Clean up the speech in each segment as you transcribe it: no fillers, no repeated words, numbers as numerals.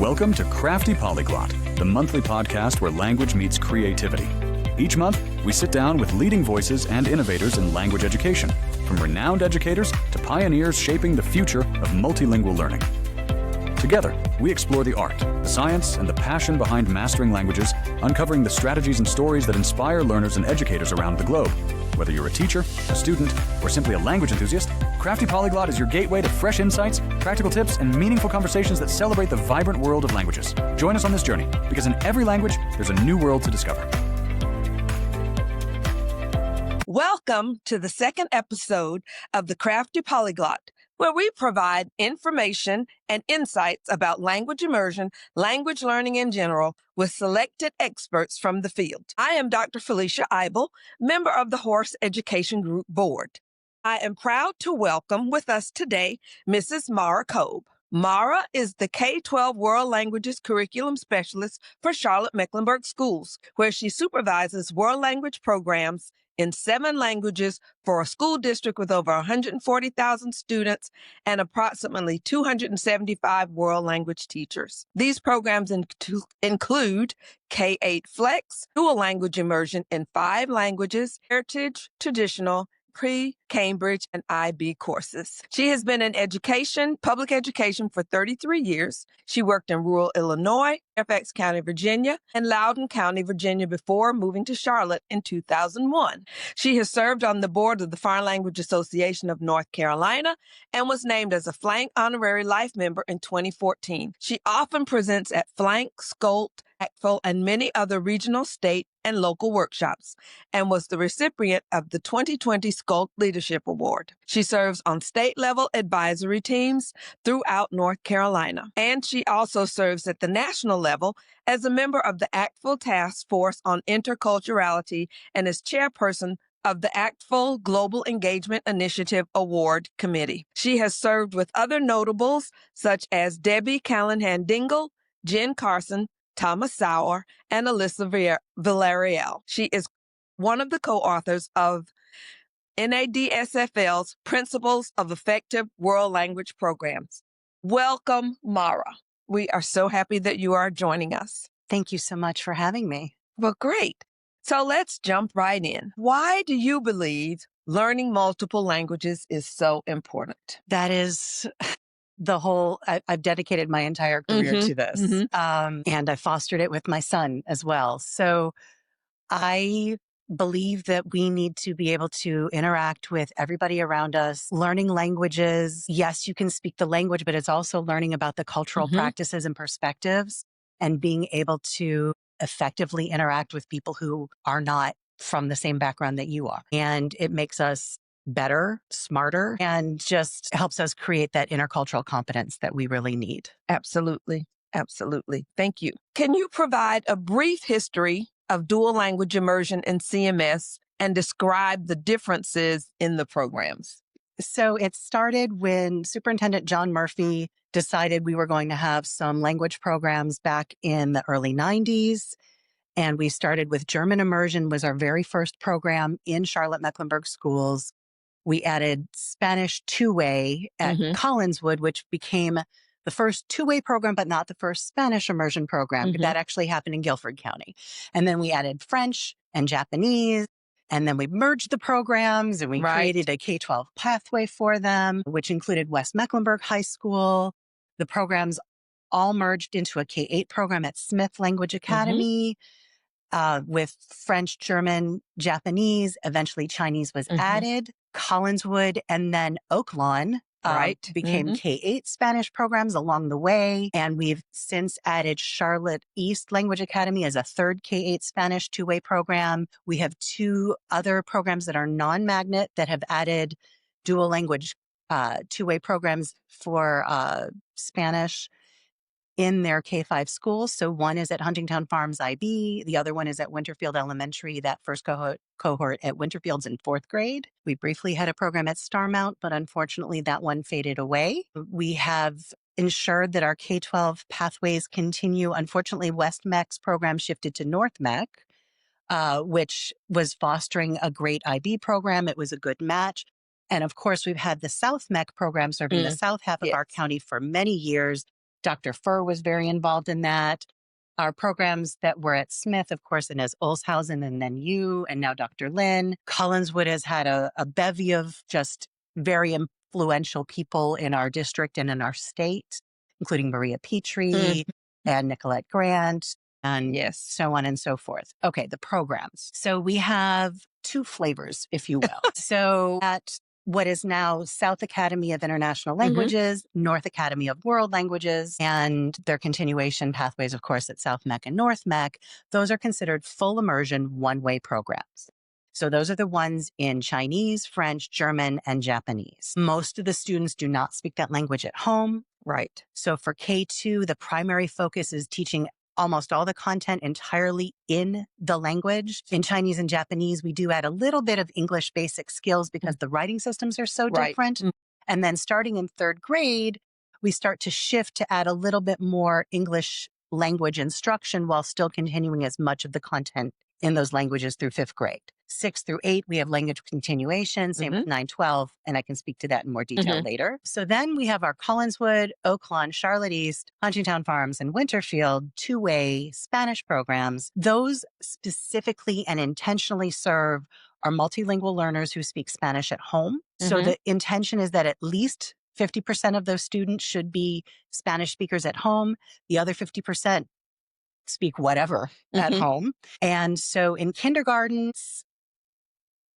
Welcome to Crafty Polyglot, the monthly podcast where language meets creativity. Each month, we sit down with leading voices and innovators in language education, from renowned educators to pioneers shaping the future of multilingual learning. Together, we explore the art, the science, and the passion behind mastering languages, uncovering the strategies and stories that inspire learners and educators around the globe. Whether you're a teacher, a student, or simply a language enthusiast, Crafty Polyglot is your gateway to fresh insights, practical tips, and meaningful conversations that celebrate the vibrant world of languages. Join us on this journey, because in every language, there's a new world to discover. Welcome to the second episode of the Crafty Polyglot, where we provide information and insights about language immersion, language learning in general, with selected experts from the field. I am Dr. Felicia EYBL, member of the Horse Education Group Board. I am proud to welcome with us today Mrs. Mara Cobe. Mara is the K-12 World Languages Curriculum Specialist for Charlotte Mecklenburg Schools, where she supervises world language programs in 7 languages for a school district with over 140,000 students and approximately 275 world language teachers. These programs include K-8 Flex, dual language immersion in 5 languages, heritage, traditional, pre-Cambridge, and IB courses. She has been in public education for 33 years. She worked in rural Illinois, Fairfax County, Virginia, and Loudoun County, Virginia before moving to Charlotte in 2001. She has served on the board of the Foreign Language Association of North Carolina and was named as a Flank Honorary Life Member in 2014. She often presents at Flank, Skolt, ACTFL, and many other regional, state, and local workshops, and was the recipient of the 2020 Skolt Leadership Award. She serves on state-level advisory teams throughout North Carolina, and she also serves at the national level as a member of the ACTFL Task Force on Interculturality and is chairperson of the ACTFL Global Engagement Initiative Award Committee. She has served with other notables such as Debbie Callahan-Dingle, Jen Carson, Thomas Sauer, and Alyssa Villarreal. She is one of the co-authors of NADSFL's Principles of Effective World Language Programs. Welcome, Mara. We are so happy that you are joining us. Thank you so much for having me. Well, great. So let's jump right in. Why do you believe learning multiple languages is so important? That is I've dedicated my entire career to this. And I fostered it with my son as well. So I believe that we need to be able to interact with everybody around us. Learning languages, yes, you can speak the language, but it's also learning about the cultural practices and perspectives and being able to effectively interact with people who are not from the same background that you are. And it makes us better, smarter, and just helps us create that intercultural competence that we really need. Absolutely. Absolutely. Thank you. Can you provide a brief history of dual language immersion in CMS and describe the differences in the programs? So it started when Superintendent John Murphy decided we were going to have some language programs back in the early 90s. And we started with German Immersion was our very first program in Charlotte Mecklenburg Schools. We added Spanish two-way at Collinswood, which became the first two-way program, but not the first Spanish immersion program. That actually happened in Guilford County. And then we added French and Japanese. And then we merged the programs and we created a K-12 pathway for them, which included West Mecklenburg High School. The programs all merged into a K-8 program at Smith Language Academy with French, German, Japanese. Eventually Chinese was added. Collinswood and then Oaklawn became K-8 Spanish programs along the way. And we've since added Charlotte East Language Academy as a third K-8 Spanish two-way program. We have 2 other programs that are non-magnet that have added dual language two-way programs for Spanish in their K-5 schools. So one is at Huntingtown Farms IB. The other one is at Winterfield Elementary. That first cohort at Winterfield's in 4th grade. We briefly had a program at Starmount, but unfortunately that one faded away. We have ensured that our K-12 pathways continue. Unfortunately, West Mech's program shifted to North Mech, which was fostering a great IB program. It was a good match. And of course, we've had the South Mech program serving the south half of our county for many years. Dr. Furr was very involved in that. Our programs that were at Smith, of course, and as Olshausen, and then you, and now Dr. Lynn. Collinswood has had a bevy of just very influential people in our district and in our state, including Maria Petrie and Nicolette Grant, and so on and so forth. Okay, the programs. So we have two flavors, if you will. So at what is now South Academy of International Languages, North Academy of World Languages, and their continuation pathways, of course, at South Mech and North Mech, those are considered full immersion one-way programs. So those are the ones in Chinese, French, German, and Japanese. Most of the students do not speak that language at home. Right. So for K2, the primary focus is teaching almost all the content entirely in the language. In Chinese and Japanese, we do add a little bit of English basic skills because the writing systems are so different. And then starting in third grade, we start to shift to add a little bit more English language instruction while still continuing as much of the content in those languages through fifth grade. 6 through 8, we have language continuation, same with 9, 12, and I can speak to that in more detail later. So then we have our Collinswood, Oaklawn, Charlotte East, Huntingtown Farms, and Winterfield two-way Spanish programs. Those specifically and intentionally serve our multilingual learners who speak Spanish at home. So the intention is that at least 50% of those students should be Spanish speakers at home. The other 50% speak whatever at home. And so in kindergartens,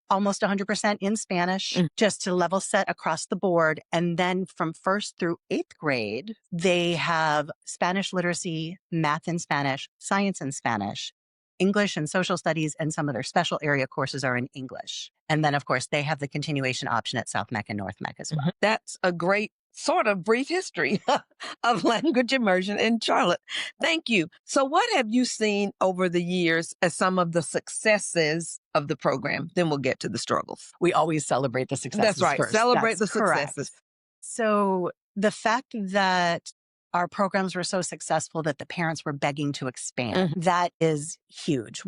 almost 100% in Spanish, just to level set across the board. And then from 1st through 8th grade, they have Spanish literacy, math in Spanish, science in Spanish, English and social studies, and some of their special area courses are in English. And then, of course, they have the continuation option at South Mech and North Mech as well. That's a great sort of brief history of language immersion in Charlotte. Thank you. So what have you seen over the years as some of the successes of the program? Then we'll get to the struggles. We always celebrate the successes That's right. first. Celebrate That's the successes. correct. So the fact that our programs were so successful that the parents were begging to expand, that is huge.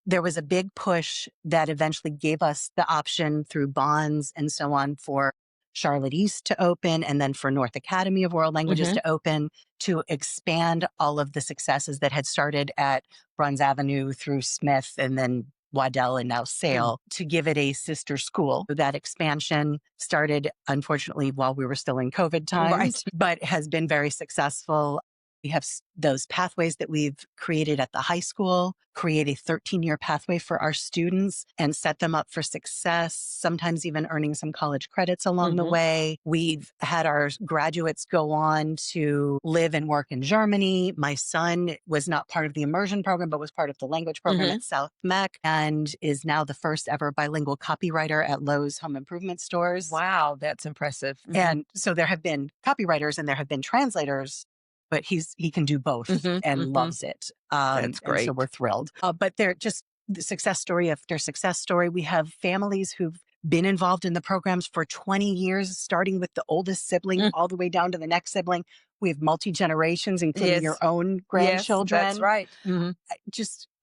There was a big push that eventually gave us the option through bonds and so on for Charlotte East to open, and then for North Academy of World Languages to open, to expand all of the successes that had started at Bruns Avenue through Smith and then Waddell and now Sale, to give it a sister school. That expansion started, unfortunately, while we were still in COVID times, but has been very successful. We have those pathways that we've created at the high school, create a 13-year pathway for our students and set them up for success, sometimes even earning some college credits along the way. We've had our graduates go on to live and work in Germany. My son was not part of the immersion program, but was part of the language program at South Mech and is now the first ever bilingual copywriter at Lowe's Home Improvement Stores. Wow, that's impressive. And so there have been copywriters and there have been translators, but he can do both and loves it. That's great. So we're thrilled. But they're just the success story after success story. We have families who've been involved in the programs for 20 years, starting with the oldest sibling all the way down to the next sibling. We have multi-generations, including your own grandchildren. Yes, that's right.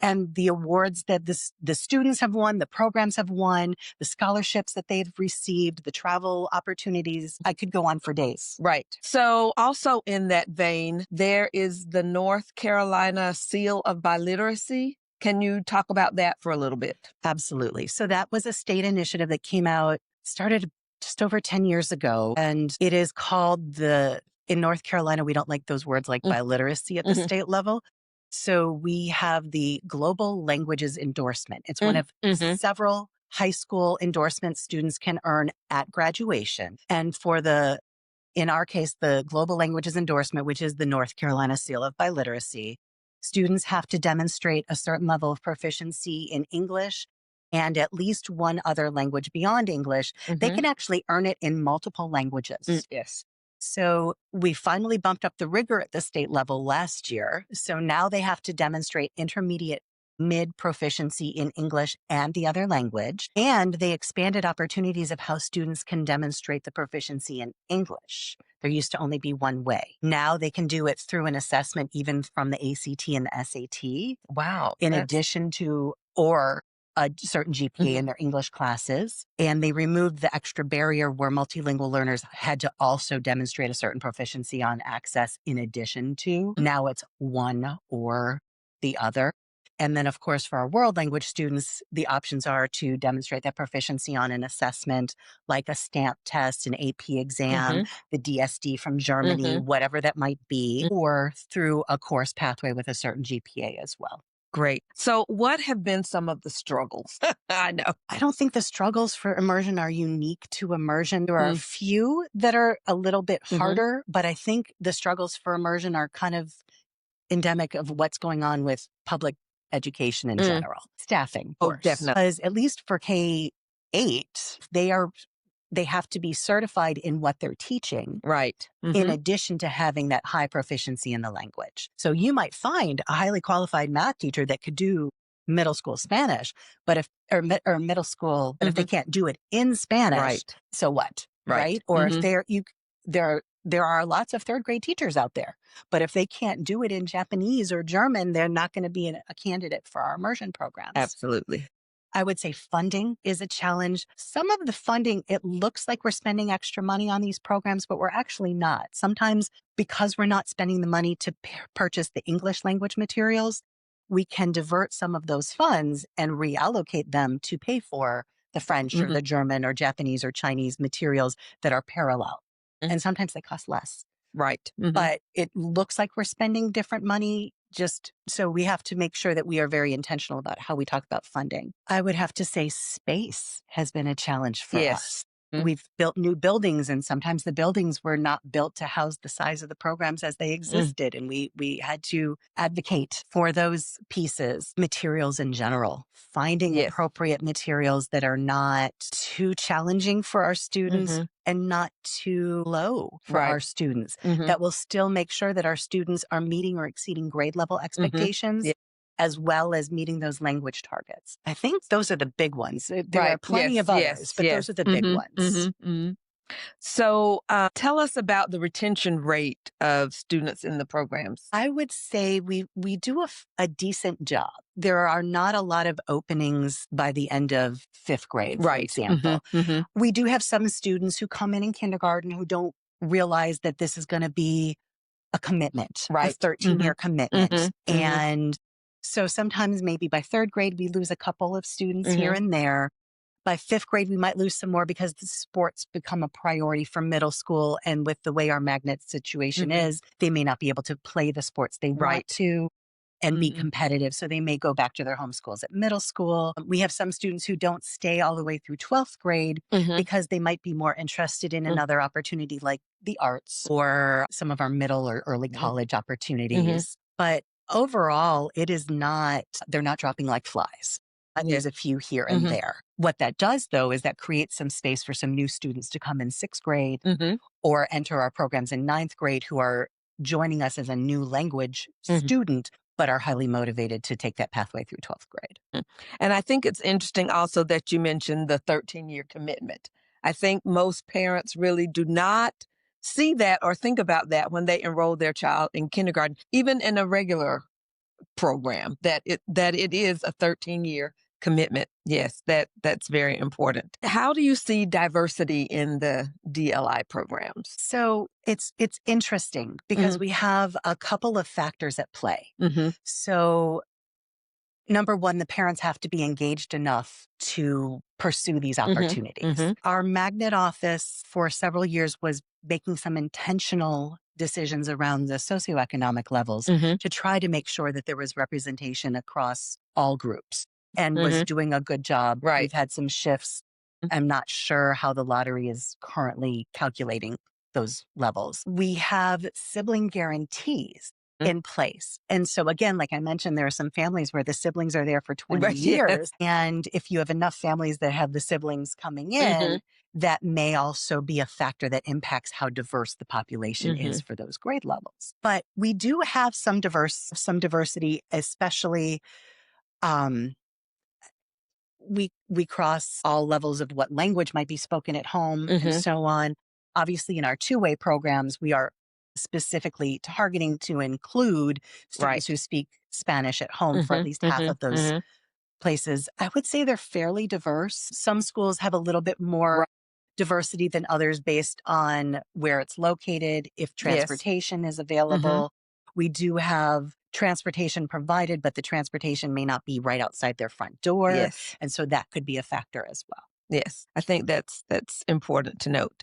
And the awards that the students have won, the programs have won, the scholarships that they've received, the travel opportunities. I could go on for days. Right. So also in that vein, there is the North Carolina Seal of Biliteracy. Can you talk about that for a little bit? Absolutely. So that was a state initiative that came out, started just over 10 years ago. And it is called in North Carolina, we don't like those words like biliteracy at the state level. So we have the Global Languages Endorsement. It's one of several high school endorsements students can earn at graduation. And in our case, the Global Languages Endorsement, which is the North Carolina Seal of Biliteracy, students have to demonstrate a certain level of proficiency in English and at least one other language beyond English. They can actually earn it in multiple languages. Yes. So we finally bumped up the rigor at the state level last year. So now they have to demonstrate intermediate mid proficiency in English and the other language. And they expanded opportunities of how students can demonstrate the proficiency in English. There used to only be one way. Now they can do it through an assessment, even from the ACT and the SAT. Wow. In addition to, or a certain GPA in their English classes, and they removed the extra barrier where multilingual learners had to also demonstrate a certain proficiency on access in addition to. Now it's one or the other. And then, of course, for our world language students, the options are to demonstrate that proficiency on an assessment like a stamp test, an AP exam, the DSD from Germany, whatever that might be, or through a course pathway with a certain GPA as well. Great. So what have been some of the struggles? I know. I don't think the struggles for immersion are unique to immersion. There are a few that are a little bit harder, but I think the struggles for immersion are kind of endemic of what's going on with public education in general. Staffing, of course. Definitely. Because at least for K-8, they have to be certified in what they're teaching. Right. In addition to having that high proficiency in the language. So you might find a highly qualified math teacher that could do middle school Spanish, but if middle school, but if they can't do it in Spanish, so what? Right? Or if there are lots of third grade teachers out there, but if they can't do it in Japanese or German, they're not going to be a candidate for our immersion programs. Absolutely. I would say funding is a challenge. Some of the funding, it looks like we're spending extra money on these programs, but we're actually not. Sometimes because we're not spending the money to purchase the English language materials, we can divert some of those funds and reallocate them to pay for the French or the German or Japanese or Chinese materials that are parallel. And sometimes they cost less. Right. But it looks like we're spending different money. Just so we have to make sure that we are very intentional about how we talk about funding. I would have to say space has been a challenge for us. We've built new buildings, and sometimes the buildings were not built to house the size of the programs as they existed. And we had to advocate for those pieces, materials in general, finding appropriate materials that are not too challenging for our students and not too low for our students, that will still make sure that our students are meeting or exceeding grade level expectations. As well as meeting those language targets. I think those are the big ones. There are plenty of others, but those are the big ones. So tell us about the retention rate of students in the programs. I would say we do a decent job. There are not a lot of openings by the end of fifth grade, for example. We do have some students who come in kindergarten who don't realize that this is going to be a commitment, a 13-year commitment. And so sometimes maybe by third grade, we lose a couple of students here and there. By fifth grade, we might lose some more because the sports become a priority for middle school. And with the way our magnet situation is, they may not be able to play the sports they want to and be competitive. So they may go back to their home schools at middle school. We have some students who don't stay all the way through 12th grade because they might be more interested in another opportunity like the arts or some of our middle or early college opportunities. But overall, they're not dropping like flies. There's a few here and there. What that does, though, is that creates some space for some new students to come in sixth grade or enter our programs in ninth grade who are joining us as a new language student, but are highly motivated to take that pathway through 12th grade. And I think it's interesting also that you mentioned the 13-year commitment. I think most parents really do not see that or think about that when they enroll their child in kindergarten, even in a regular program, that it is a 13-year commitment. Yes, that's very important. How do you see diversity in the DLI programs? So it's interesting because we have a couple of factors at play. So number one, the parents have to be engaged enough to pursue these opportunities. Our magnet office for several years was making some intentional decisions around the socioeconomic levels to try to make sure that there was representation across all groups and was doing a good job. We've had some shifts. I'm not sure how the lottery is currently calculating those levels. We have sibling guarantees in place. And so again, like I mentioned, there are some families where the siblings are there for 20 years. And if you have enough families that have the siblings coming in, that may also be a factor that impacts how diverse the population is for those grade levels. But we do have some diversity, especially we cross all levels of what language might be spoken at home and so on. Obviously, in our two-way programs, we are specifically targeting to include students who speak Spanish at home for at least half of those places, I would say they're fairly diverse. Some schools have a little bit more diversity than others based on where it's located, if transportation is available. We do have transportation provided, but the transportation may not be right outside their front door. Yes. And so that could be a factor as well. Yes. I think that's important to note.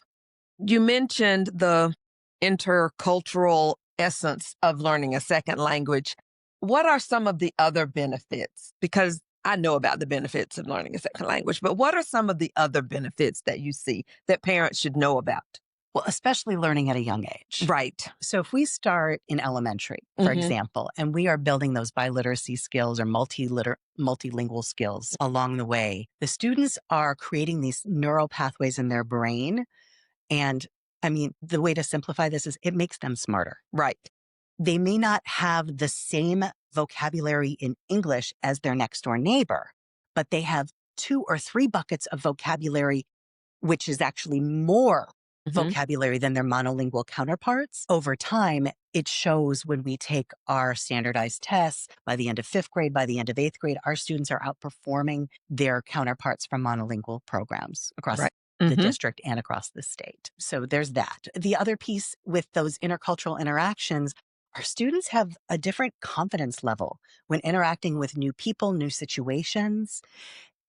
You mentioned the intercultural essence of learning a second language. What are some of the other benefits? Because I know about the benefits of learning a second language, but what are some of the other benefits that you see that parents should know about? Well, especially learning at a young age. Right. So if we start in elementary, for example, and we are building those biliteracy skills or multilingual skills along the way, the students are creating these neural pathways in their brain. And I mean, the way to simplify this is it makes them smarter. Right. They may not have the same vocabulary in English as their next door neighbor, but they have 2 or 3 buckets of vocabulary, which is actually more vocabulary than their monolingual counterparts. Over time, it shows when we take our standardized tests. By the end of 5th grade, by the end of 8th grade, our students are outperforming their counterparts from monolingual programs across the district and across the state. So there's that. The other piece with those intercultural interactions, our students have a different confidence level when interacting with new people, new situations.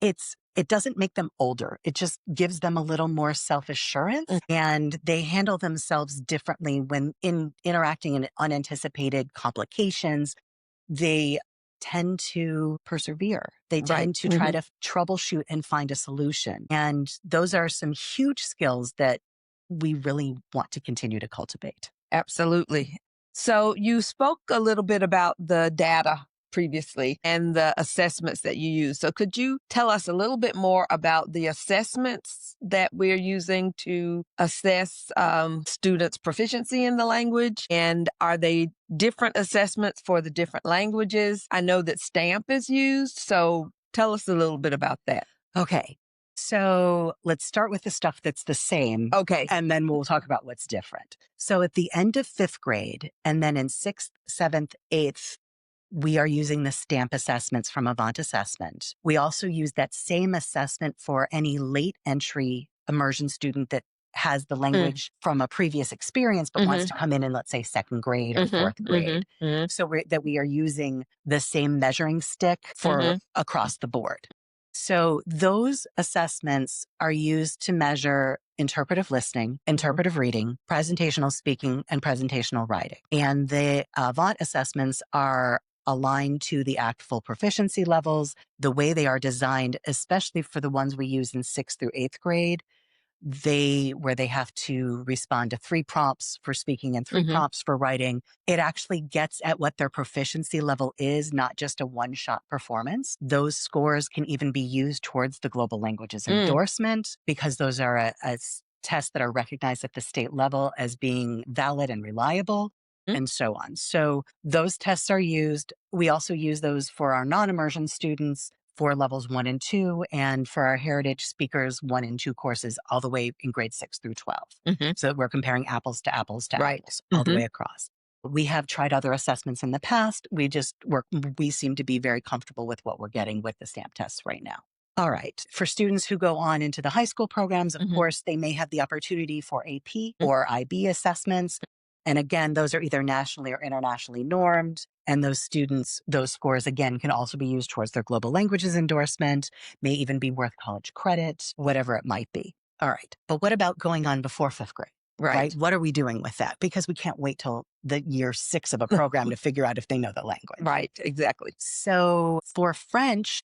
It doesn't make them older. It just gives them a little more self-assurance, and they handle themselves differently when interacting in unanticipated complications. They tend to persevere. They tend to try to troubleshoot and find a solution. And those are some huge skills that we really want to continue to cultivate. Absolutely. So you spoke a little bit about the data previously and the assessments that you use. So could you tell us a little bit more about the assessments that we're using to assess students' proficiency in the language? And are they different assessments for the different languages? I know that STAMP is used, so tell us a little bit about that. Okay. So let's start with the stuff that's the same. Okay. And then we'll talk about what's different. So at the end of 5th grade, and then in 6th, 7th, 8th, we are using the STAMP assessments from Avant Assessment. We also use that same assessment for any late entry immersion student that has the language from a previous experience, but wants to come in let's say 2nd grade or 4th grade. So we are using the same measuring stick for across the board. So those assessments are used to measure interpretive listening, interpretive reading, presentational speaking, and presentational writing. And the Avant assessments are aligned to the ACT full proficiency levels. The way they are designed, especially for the ones we use in 6th through 8th grade, where they have to respond to 3 prompts for speaking and 3 prompts for writing. It actually gets at what their proficiency level is, not just a one-shot performance. Those scores can even be used towards the global languages endorsement, because those are a tests that are recognized at the state level as being valid and reliable, and so on. So those tests are used. We also use those for our non-immersion students for levels 1 and 2, and for our heritage speakers 1 and 2 courses all the way in grade 6 through 12. So we're comparing apples to apples to apples all the way across. We have tried other assessments in the past. We seem to be very comfortable with what we're getting with the STAMP tests right now. All right. For students who go on into the high school programs, of course, they may have the opportunity for AP or IB assessments. And again, those are either nationally or internationally normed. And those scores, again, can also be used towards their global languages endorsement, may even be worth college credit, whatever it might be. All right. But what about going on before 5th grade? Right? What are we doing with that? Because we can't wait till the year 6 of a program to figure out if they know the language. Right. Exactly. So for French,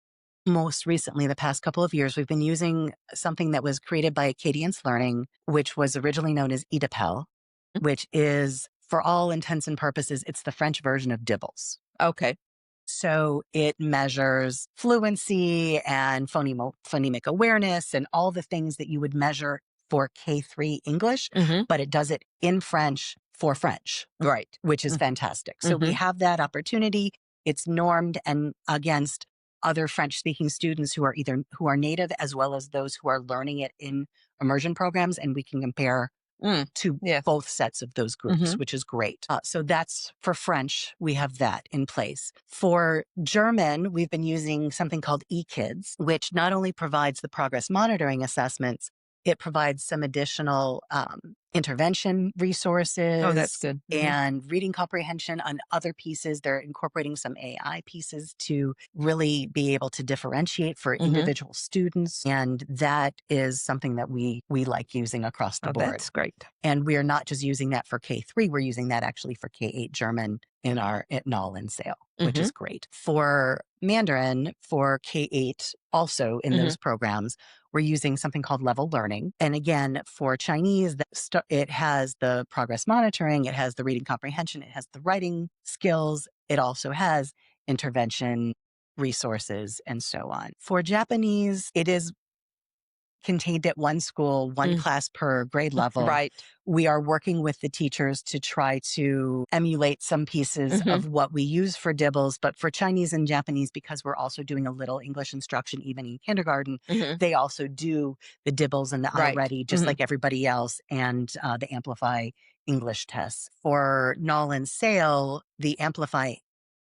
most recently, the past couple of years, we've been using something that was created by Acadience Learning, which was originally known as EYBL, which is, for all intents and purposes, it's the French version of Dibbles. Okay. So it measures fluency and phonemic awareness and all the things that you would measure for K3 English, but it does it in French for French. Right. Which is fantastic. So we have that opportunity. It's normed and against other French-speaking students who are native, as well as those who are learning it in immersion programs, and we can compare to Yes. both sets of those groups, Mhm. which is great. So that's for French, we have that in place. For German, we've been using something called eKids, which not only provides the progress monitoring assessments, it provides some additional intervention resources. Oh, that's good. Mhm. And reading comprehension on other pieces. They're incorporating some AI pieces to really be able to differentiate for Mhm. individual students. And that is something that we like using across the Oh, board. that's great. And we are not just using that for K3, we're using that actually for K8 German in our at Null and Sale, which is great. For Mandarin, for K8, also in those programs, we're using something called Level Learning. And again, for Chinese, it has the progress monitoring, it has the reading comprehension, it has the writing skills, it also has intervention resources, and so on. For Japanese, it is contained at one school, one class per grade level. Right. We are working with the teachers to try to emulate some pieces of what we use for dibbles, but for Chinese and Japanese, because we're also doing a little English instruction even in kindergarten, they also do the dibbles and the iReady just like everybody else, and the Amplify English tests. For Null and Sale, the Amplify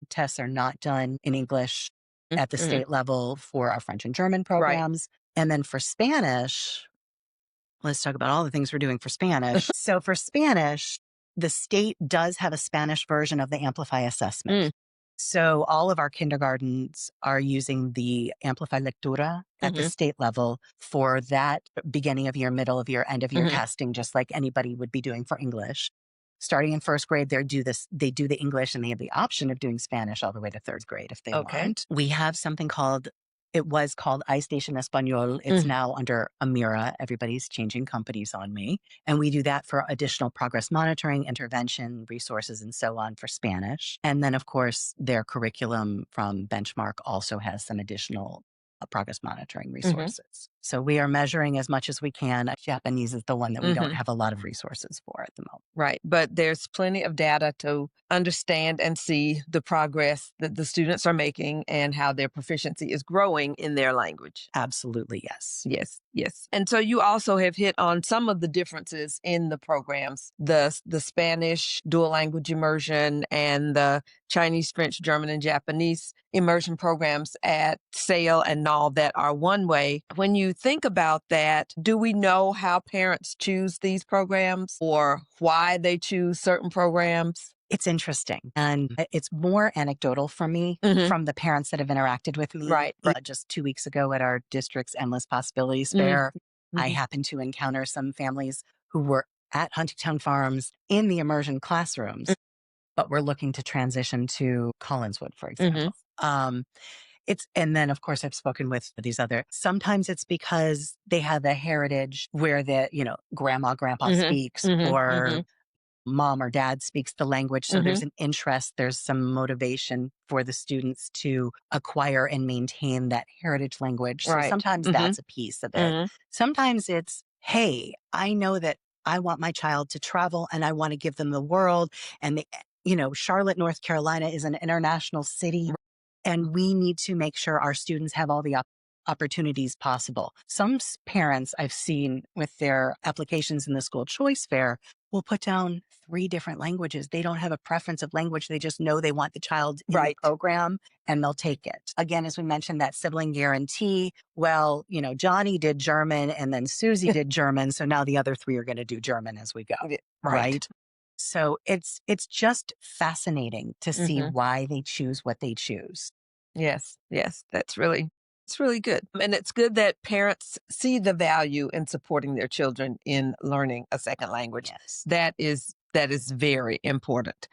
tests are not done in English at the state level for our French and German programs. And then for Spanish, let's talk about all the things we're doing for Spanish. So for Spanish, the state does have a Spanish version of the Amplify assessment. So all of our kindergartens are using the Amplify Lectura at the state level for that beginning of year, middle of year, end of year testing, just like anybody would be doing for English. Starting in first grade, they do the English, and they have the option of doing Spanish all the way to third grade if they want. We have something it was called iStation Español. It's now under Amira. Everybody's changing companies on me. And we do that for additional progress monitoring, intervention, resources, and so on for Spanish. And then, of course, their curriculum from Benchmark also has some additional progress monitoring resources. So we are measuring as much as we can. Japanese is the one that we don't have a lot of resources for at the moment. Right. But there's plenty of data to understand and see the progress that the students are making and how their proficiency is growing in their language. Absolutely, yes. Yes, yes. And so you also have hit on some of the differences in the programs, the Spanish dual language immersion and the Chinese, French, German, and Japanese immersion programs at SAIL and NAL that are one way. When you think about that, do we know how parents choose these programs or why they choose certain programs? It's interesting. And it's more anecdotal for me from the parents that have interacted with me. Right. Just 2 weeks ago at our district's Endless Possibilities Fair, I happened to encounter some families who were at Huntingtown Farms in the immersion classrooms, but were looking to transition to Collinswood, for example. And then, of course, I've spoken with these sometimes it's because they have a heritage where grandma, grandpa speaks, or mom or dad speaks the language. So there's an interest, there's some motivation for the students to acquire and maintain that heritage language. So sometimes that's a piece of it. Sometimes it's, hey, I know that I want my child to travel and I want to give them the world. And Charlotte, North Carolina is an international city. And we need to make sure our students have all the opportunities possible. Some parents I've seen with their applications in the school choice fair will put down 3 different languages. They don't have a preference of language. They just know they want the child in the program and they'll take it. Again, as we mentioned, that sibling guarantee. Well, Johnny did German and then Susie did German. So now the other 3 are going to do German as we go. Right. So it's just fascinating to see why they choose what they choose. Yes, yes, it's really good. And it's good that parents see the value in supporting their children in learning a second language. Yes. That is very important.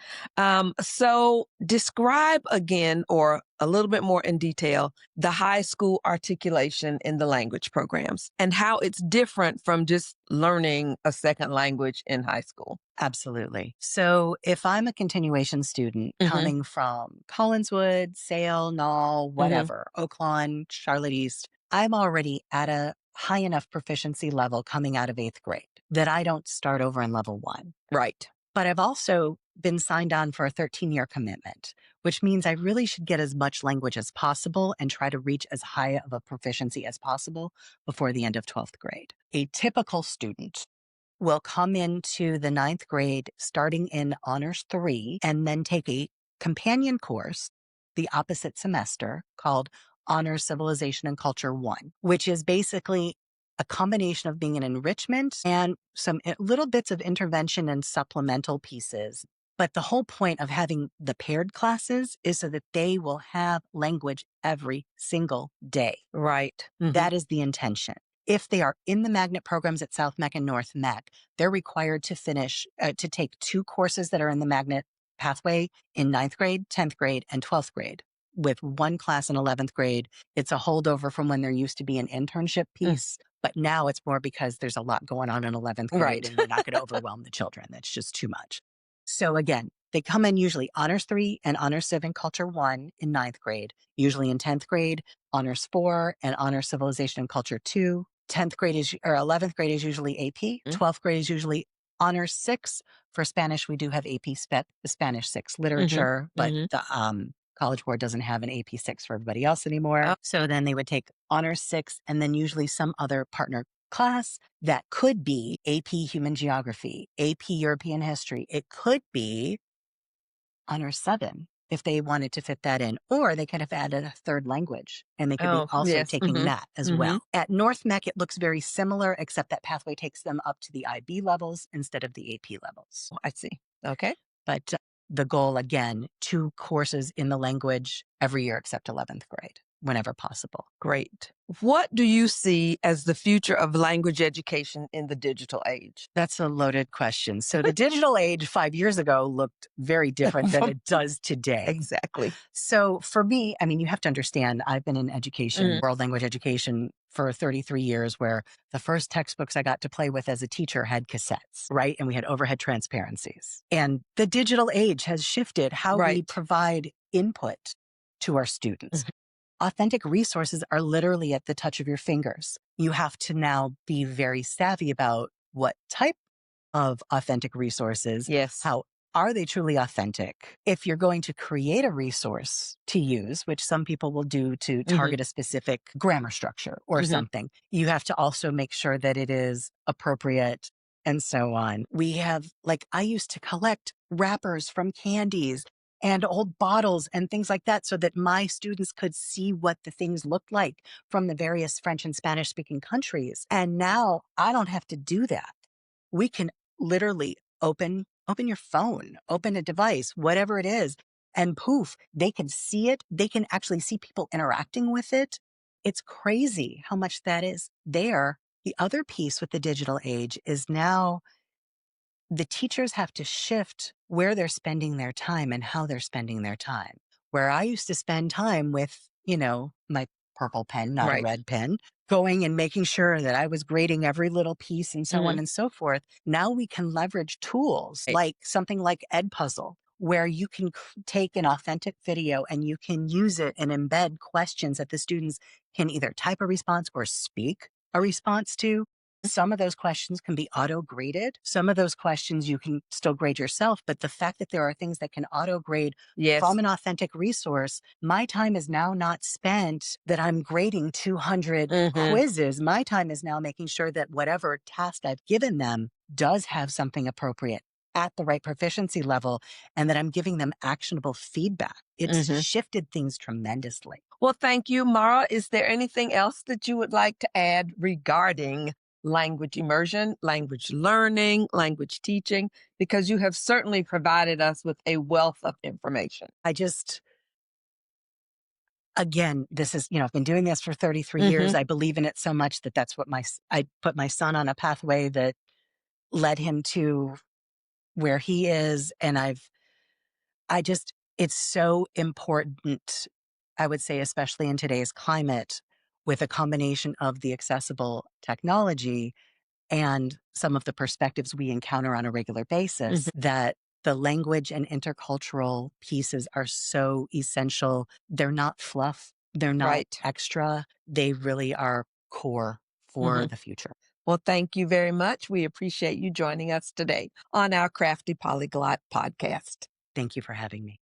So describe again, or a little bit more in detail, the high school articulation in the language programs and how it's different from just learning a second language in high school. Absolutely. So if I'm a continuation student coming from Collinswood, SAIL, Null, whatever, Oaklawn, Charlotte East, I'm already at a high enough proficiency level coming out of 8th grade that I don't start over in level 1. Right. But I've also been signed on for a 13-year commitment, which means I really should get as much language as possible and try to reach as high of a proficiency as possible before the end of 12th grade. A typical student will come into the ninth grade starting in Honors 3 and then take a companion course the opposite semester called Honors Civilization and Culture 1, which is basically a combination of being an enrichment and some little bits of intervention and supplemental pieces. But the whole point of having the paired classes is so that they will have language every single day. Right. That is the intention. If they are in the magnet programs at South Mech and North Mech, they're required to to take 2 courses that are in the magnet pathway in 9th grade, 10th grade, and 12th grade. With 1 class in 11th grade, it's a holdover from when there used to be an internship piece. But now it's more because there's a lot going on in 11th grade Right. and we're not going to overwhelm the children. That's just too much. So again, they come in usually Honors 3 and Honors Civ and Culture 1 in 9th grade, usually in 10th grade, Honors 4 and Honors Civilization and Culture 2. 10th grade or 11th grade is usually AP. 12th grade is usually Honors 6. For Spanish, we do have AP Spanish 6 literature, but the College Board doesn't have an AP 6 for everybody else anymore. So then they would take Honors 6 and then usually some other partner class that could be AP Human Geography, AP European History. It could be Honors 7 if they wanted to fit that in, or they could have added a 3rd language and they could be also taking that as well. At North Mech, it looks very similar, except that pathway takes them up to the IB levels instead of the AP levels. I see. Okay. But the goal, again, 2 courses in the language every year except 11th grade, whenever possible. Great. What do you see as the future of language education in the digital age? That's a loaded question. So the digital age 5 years ago looked very different than it does today. Exactly. So for me, I mean, you have to understand, I've been in education, world language education for 33 years, where the first textbooks I got to play with as a teacher had cassettes, right? And we had overhead transparencies. And the digital age has shifted how we provide input to our students. Authentic resources are literally at the touch of your fingers. You have to now be very savvy about what type of authentic resources. Yes. How are they truly authentic? If you're going to create a resource to use, which some people will do to target a specific grammar structure or something, you have to also make sure that it is appropriate and so on. We have, like, I used to collect wrappers from candies and old bottles and things like that so that my students could see what the things looked like from the various French and Spanish speaking countries. And now I don't have to do that. We can literally open your phone, open a device, whatever it is, and poof, they can see it. They can actually see people interacting with it. It's crazy how much that is there. The other piece with the digital age is now the teachers have to shift where they're spending their time and how they're spending their time. Where I used to spend time with, my purple pen, not a red pen, going and making sure that I was grading every little piece and so on and so forth. Now we can leverage tools like something like Edpuzzle, where you can take an authentic video and you can use it and embed questions that the students can either type a response or speak a response to. Some of those questions can be auto-graded. Some of those questions you can still grade yourself, but the fact that there are things that can auto-grade from an authentic resource, my time is now not spent that I'm grading 200 quizzes. My time is now making sure that whatever task I've given them does have something appropriate at the right proficiency level and that I'm giving them actionable feedback. It's shifted things tremendously. Well, thank you, Mara. Is there anything else that you would like to add regarding language immersion, language learning, language teaching? Because you have certainly provided us with a wealth of information. Again, this is, I've been doing this for 33 years. I believe in it so much that that's what I put my son on a pathway that led him to where he is. And it's so important, I would say, especially in today's climate, with a combination of the accessible technology and some of the perspectives we encounter on a regular basis, that the language and intercultural pieces are so essential. They're not fluff. They're not extra. They really are core for the future. Well, thank you very much. We appreciate you joining us today on our Crafty Polyglot podcast. Thank you for having me.